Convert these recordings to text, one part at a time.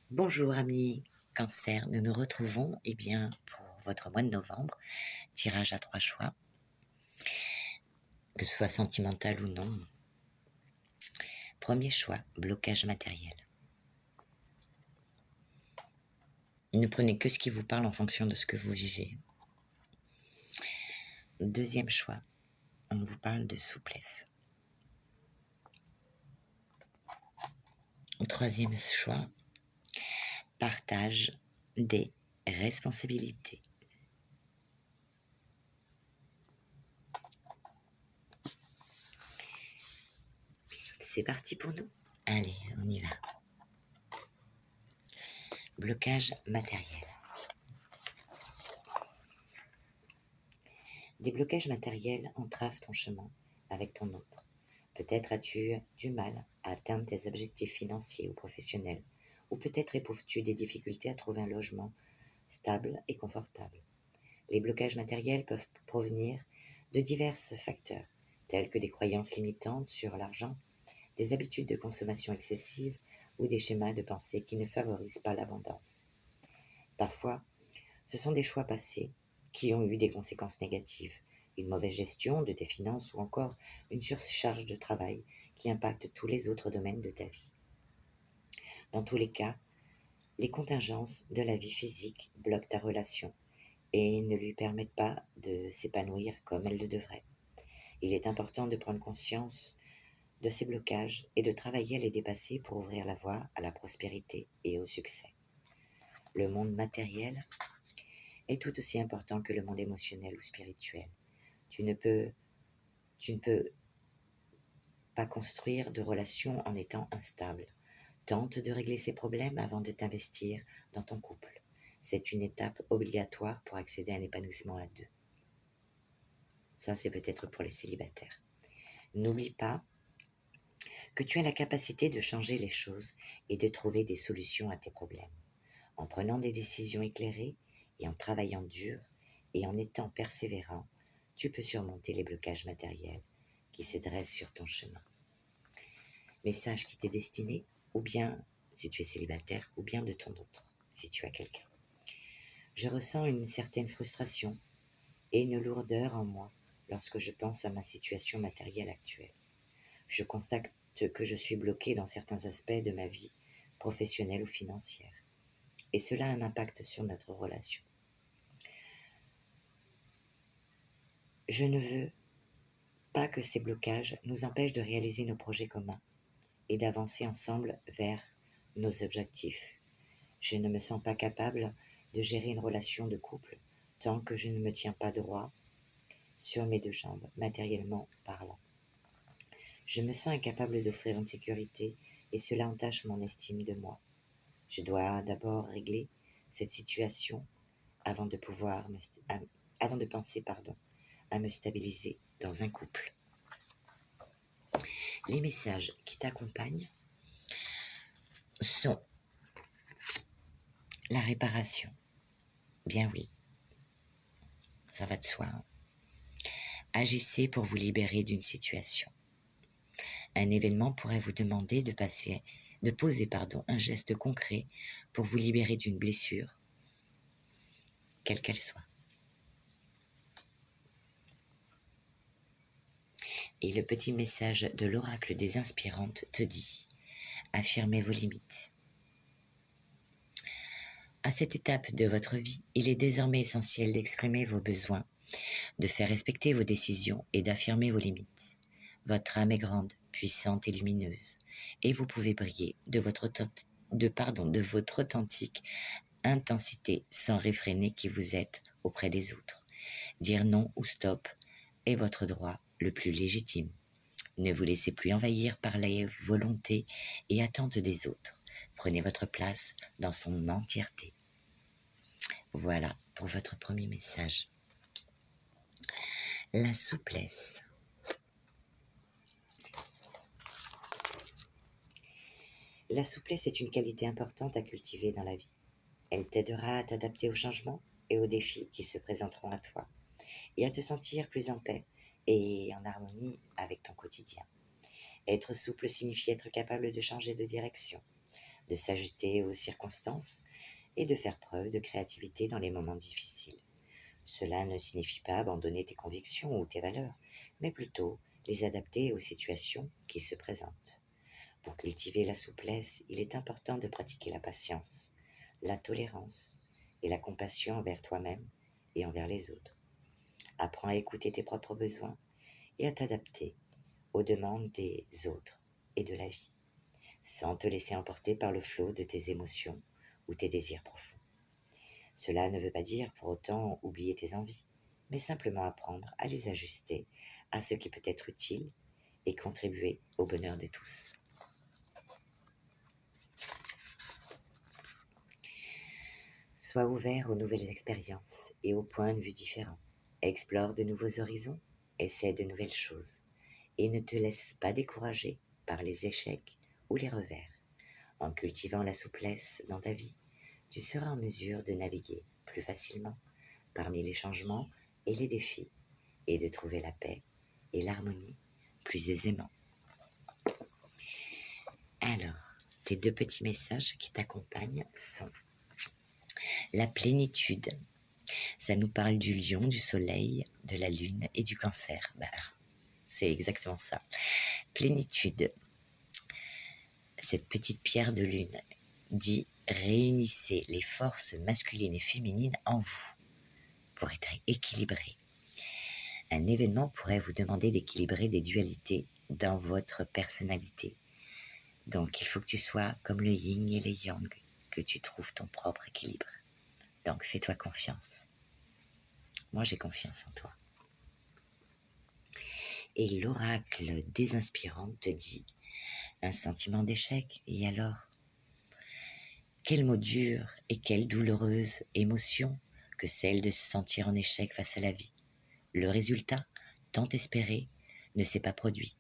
Bonjour amis Cancer, nous nous retrouvons pour votre mois de novembre, tirage à 3 choix, que ce soit sentimental ou non. Premier choix, blocage matériel. Ne prenez que ce qui vous parle en fonction de ce que vous vivez. Deuxième choix, on vous parle de souplesse. Troisième choix, partage des responsabilités. C'est parti pour nous. Allez, on y va. Blocage matériel. Des blocages matériels entravent ton chemin avec ton autre. Peut-être as-tu du mal à atteindre tes objectifs financiers ou professionnels, ou peut-être éprouves-tu des difficultés à trouver un logement stable et confortable. Les blocages matériels peuvent provenir de divers facteurs, tels que des croyances limitantes sur l'argent, des habitudes de consommation excessive ou des schémas de pensée qui ne favorisent pas l'abondance. Parfois, ce sont des choix passés qui ont eu des conséquences négatives, une mauvaise gestion de tes finances ou encore une surcharge de travail qui impacte tous les autres domaines de ta vie. Dans tous les cas, les contingences de la vie physique bloquent ta relation et ne lui permettent pas de s'épanouir comme elle le devrait. Il est important de prendre conscience de ces blocages et de travailler à les dépasser pour ouvrir la voie à la prospérité et au succès. Le monde matériel est tout aussi important que le monde émotionnel ou spirituel. Tu ne peux pas construire de relation en étant instable. Tente de régler ces problèmes avant de t'investir dans ton couple. C'est une étape obligatoire pour accéder à un épanouissement à deux. Ça, c'est peut-être pour les célibataires. N'oublie pas que tu as la capacité de changer les choses et de trouver des solutions à tes problèmes. En prenant des décisions éclairées et en travaillant dur et en étant persévérant, tu peux surmonter les blocages matériels qui se dressent sur ton chemin. Message qui t'est destiné, ou bien si tu es célibataire, ou bien de ton autre, si tu as quelqu'un. Je ressens une certaine frustration et une lourdeur en moi lorsque je pense à ma situation matérielle actuelle. Je constate que je suis bloqué dans certains aspects de ma vie professionnelle ou financière, et cela a un impact sur notre relation. Je ne veux pas que ces blocages nous empêchent de réaliser nos projets communs et d'avancer ensemble vers nos objectifs. Je ne me sens pas capable de gérer une relation de couple tant que je ne me tiens pas droit sur mes deux jambes, matériellement parlant. Je me sens incapable d'offrir une sécurité et cela entache mon estime de moi. Je dois d'abord régler cette situation avant de penser à me stabiliser dans un couple. Les messages qui t'accompagnent sont la réparation. Bien oui, ça va de soi. Agissez pour vous libérer d'une situation. Un événement pourrait vous demander de poser un geste concret pour vous libérer d'une blessure, quelle qu'elle soit. Et le petit message de l'oracle des inspirantes te dit « Affirmez vos limites ». À cette étape de votre vie, il est désormais essentiel d'exprimer vos besoins, de faire respecter vos décisions et d'affirmer vos limites. Votre âme est grande, puissante et lumineuse, et vous pouvez briller de votre authentique intensité sans réfréner qui vous êtes auprès des autres. Dire non ou stop est votre droit le plus légitime. Ne vous laissez plus envahir par la volonté et attente des autres. Prenez votre place dans son entièreté. Voilà pour votre premier message. La souplesse. La souplesse est une qualité importante à cultiver dans la vie. Elle t'aidera à t'adapter aux changements et aux défis qui se présenteront à toi et à te sentir plus en paix et en harmonie avec ton quotidien. Être souple signifie être capable de changer de direction, de s'ajuster aux circonstances et de faire preuve de créativité dans les moments difficiles. Cela ne signifie pas abandonner tes convictions ou tes valeurs, mais plutôt les adapter aux situations qui se présentent. Pour cultiver la souplesse, il est important de pratiquer la patience, la tolérance et la compassion envers toi-même et envers les autres. Apprends à écouter tes propres besoins et à t'adapter aux demandes des autres et de la vie, sans te laisser emporter par le flot de tes émotions ou tes désirs profonds. Cela ne veut pas dire pour autant oublier tes envies, mais simplement apprendre à les ajuster à ce qui peut être utile et contribuer au bonheur de tous. Sois ouvert aux nouvelles expériences et aux points de vue différents. Explore de nouveaux horizons, essaie de nouvelles choses et ne te laisse pas décourager par les échecs ou les revers. En cultivant la souplesse dans ta vie, tu seras en mesure de naviguer plus facilement parmi les changements et les défis et de trouver la paix et l'harmonie plus aisément. Alors, tes 2 petits messages qui t'accompagnent sont la plénitude. Ça nous parle du lion, du soleil, de la lune et du cancer. C'est exactement ça. Plénitude. Cette petite pierre de lune dit réunissez les forces masculines et féminines en vous pour être équilibré. Un événement pourrait vous demander d'équilibrer des dualités dans votre personnalité. Donc il faut que tu sois comme le yin et le yang, que tu trouves ton propre équilibre. Donc fais-toi confiance. Moi j'ai confiance en toi. Et l'oracle désinspirante te dit un sentiment d'échec, et alors? Quel mot dur et quelle douloureuse émotion que celle de se sentir en échec face à la vie. Le résultat, tant espéré, ne s'est pas produit.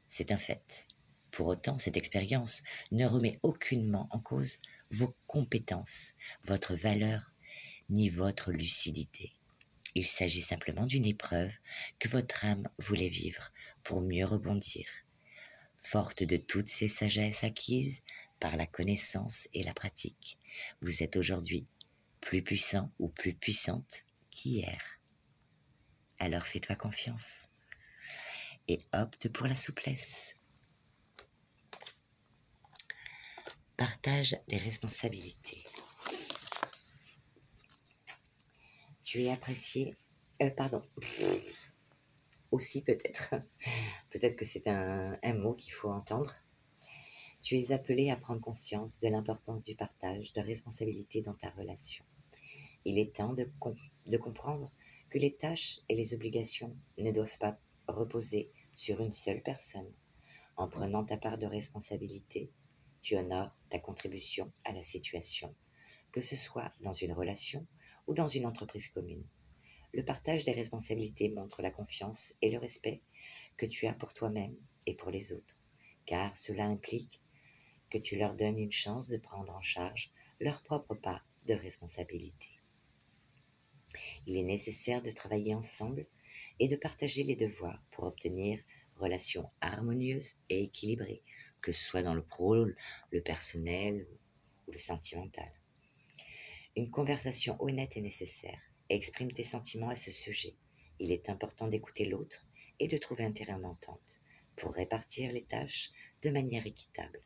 C'est un fait. Pour autant, cette expérience ne remet aucunement en cause vos compétences, votre valeur, ni votre lucidité. Il s'agit simplement d'une épreuve que votre âme voulait vivre pour mieux rebondir. Forte de toutes ces sagesses acquises par la connaissance et la pratique, vous êtes aujourd'hui plus puissant ou plus puissante qu'hier. Alors fais-toi confiance et opte pour la souplesse. Partage les responsabilités. Tu es apprécié, aussi peut-être. Peut-être que c'est un mot qu'il faut entendre. Tu es appelé à prendre conscience de l'importance du partage de responsabilités dans ta relation. Il est temps de comprendre que les tâches et les obligations ne doivent pas reposer sur une seule personne. En prenant ta part de responsabilité, tu honores ta contribution à la situation, que ce soit dans une relation ou dans une entreprise commune. Le partage des responsabilités montre la confiance et le respect que tu as pour toi-même et pour les autres, car cela implique que tu leur donnes une chance de prendre en charge leur propre part de responsabilité. Il est nécessaire de travailler ensemble et de partager les devoirs pour obtenir relations harmonieuses et équilibrées, que ce soit dans le pro, le personnel ou le sentimental. Une conversation honnête est nécessaire. Exprime tes sentiments à ce sujet. Il est important d'écouter l'autre et de trouver un terrain d'entente pour répartir les tâches de manière équitable.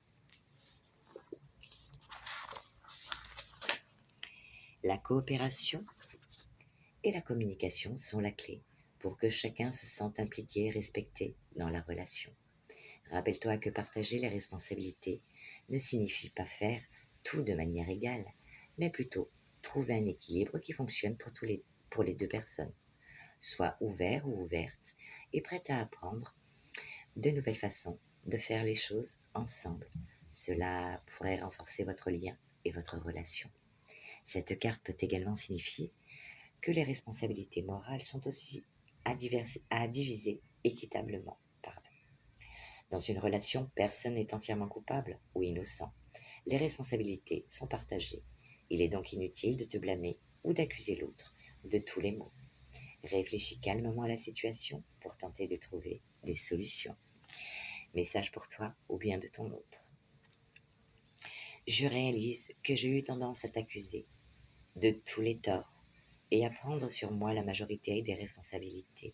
La coopération et la communication sont la clé pour que chacun se sente impliqué et respecté dans la relation. Rappelle-toi que partager les responsabilités ne signifie pas faire tout de manière égale, mais plutôt trouver un équilibre qui fonctionne pour les 2 personnes. Sois ouvert ou ouverte et prête à apprendre de nouvelles façons de faire les choses ensemble. Cela pourrait renforcer votre lien et votre relation. Cette carte peut également signifier que les responsabilités morales sont aussi à diviser équitablement. Dans une relation, personne n'est entièrement coupable ou innocent. Les responsabilités sont partagées. Il est donc inutile de te blâmer ou d'accuser l'autre de tous les maux. Réfléchis calmement à la situation pour tenter de trouver des solutions. Message pour toi ou bien de ton autre. Je réalise que j'ai eu tendance à t'accuser de tous les torts et à prendre sur moi la majorité des responsabilités.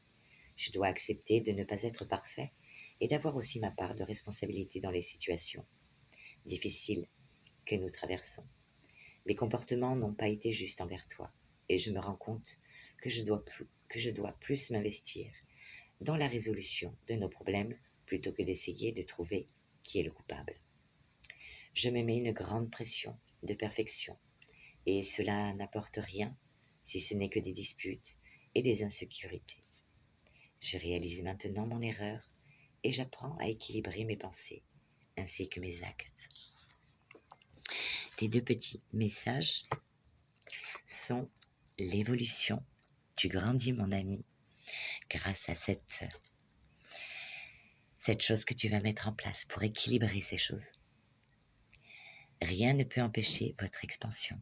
Je dois accepter de ne pas être parfait et d'avoir aussi ma part de responsabilité dans les situations difficiles que nous traversons. Mes comportements n'ont pas été justes envers toi et je me rends compte que je dois plus m'investir dans la résolution de nos problèmes plutôt que d'essayer de trouver qui est le coupable. Je me mets une grande pression de perfection et cela n'apporte rien si ce n'est que des disputes et des insécurités. Je réalise maintenant mon erreur et j'apprends à équilibrer mes pensées ainsi que mes actes. Tes 2 petits messages sont l'évolution. Tu grandis, mon ami, grâce à cette chose que tu vas mettre en place pour équilibrer ces choses. Rien ne peut empêcher votre expansion.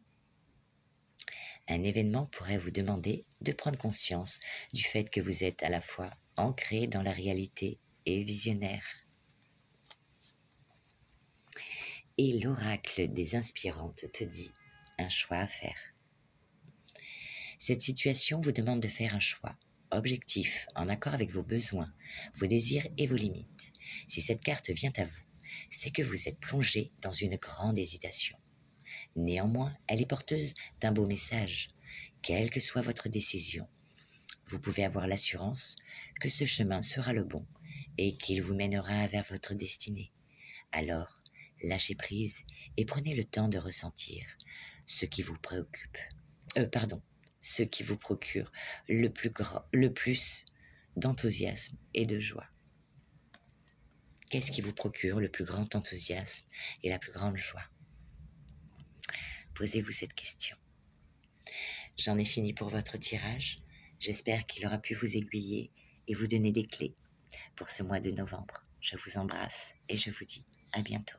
Un événement pourrait vous demander de prendre conscience du fait que vous êtes à la fois ancré dans la réalité et visionnaire. Et l'oracle des inspirantes te dit un choix à faire. Cette situation vous demande de faire un choix objectif, en accord avec vos besoins, vos désirs et vos limites. Si cette carte vient à vous, c'est que vous êtes plongé dans une grande hésitation. Néanmoins, elle est porteuse d'un beau message. Quelle que soit votre décision, vous pouvez avoir l'assurance que ce chemin sera le bon et qu'il vous mènera vers votre destinée. Alors, lâchez prise et prenez le temps de ressentir ce qui vous préoccupe. Ce qui vous procure le plus d'enthousiasme et de joie. Qu'est-ce qui vous procure le plus grand enthousiasme et la plus grande joie? Posez-vous cette question. J'en ai fini pour votre tirage. J'espère qu'il aura pu vous aiguiller et vous donner des clés pour ce mois de novembre. Je vous embrasse et je vous dis à bientôt.